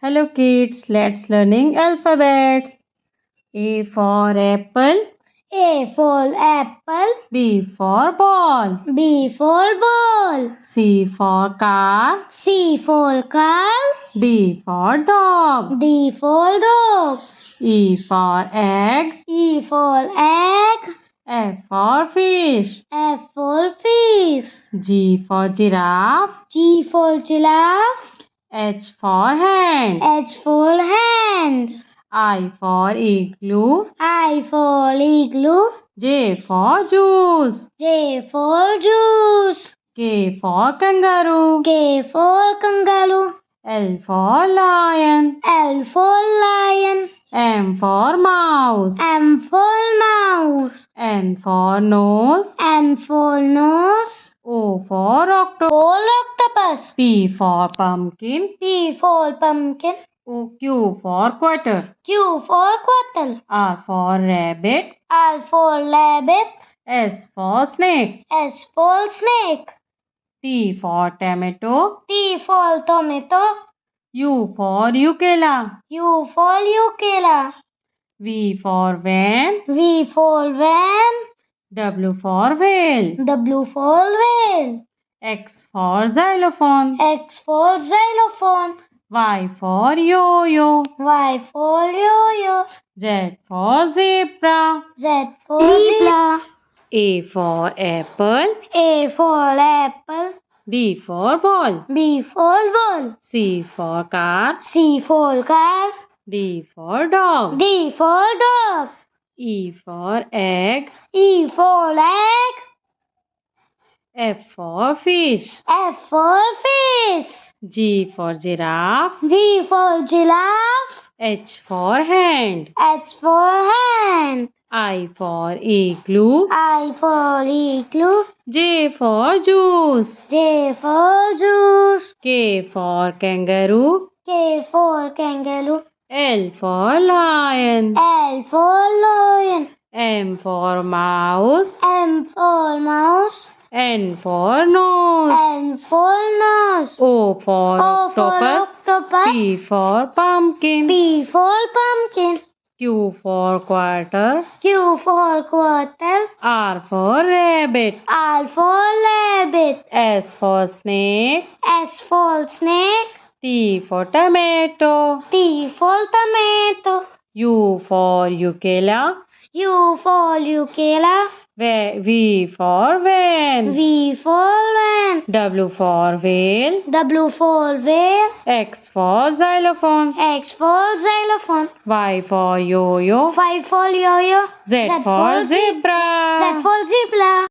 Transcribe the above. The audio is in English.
Hello kids, let's learning alphabets. A for apple, A for apple, B for ball, B for ball, C for car, C for car, D for dog, D for dog, E for egg, E for egg, F for fish, F for fish, G for giraffe, G for giraffe, H for hand, H for hand, I for igloo, I for igloo, J for juice, J for juice, K for kangaroo, K for kangaroo, L for lion, L for lion, M for mouse, M for mouse, N for nose, N for nose, O for octopus, P for pumpkin, P for pumpkin, Q for quarter, Q for quarter, R for rabbit, R for rabbit, S for snake, S for snake, T for tomato, T for tomato, U for ukela, U for ukela, V for van, V for van, W for whale, W for whale, X for xylophone, X for xylophone, Y for yo-yo, Y for yo-yo, Z for zebra, Z for zebra, A for apple, A for apple, B for ball, B for ball, C for car, C for car, D for dog, D for dog, E for egg, E for egg, F for fish, F for fish, G for giraffe, G for giraffe, H for hand, H for hand, I for igloo, I for igloo, J for juice, J for juice, K for kangaroo, K for kangaroo, L for lion, L for lion, M for mouse, M for mouse, N for nose, N for nose, O for O for octopus, octopus, P for pumpkin, P for pumpkin, Q for quarter, Q for quarter, R for rabbit, R for rabbit, S for snake, S for snake, T for tomato, T for tomato, U for ukela, U for ukela, V for van, V for van, W for whale, W for whale, X for xylophone, X for xylophone, Y for yo-yo, Y for yo-yo, Z for zebra. Z for zebra.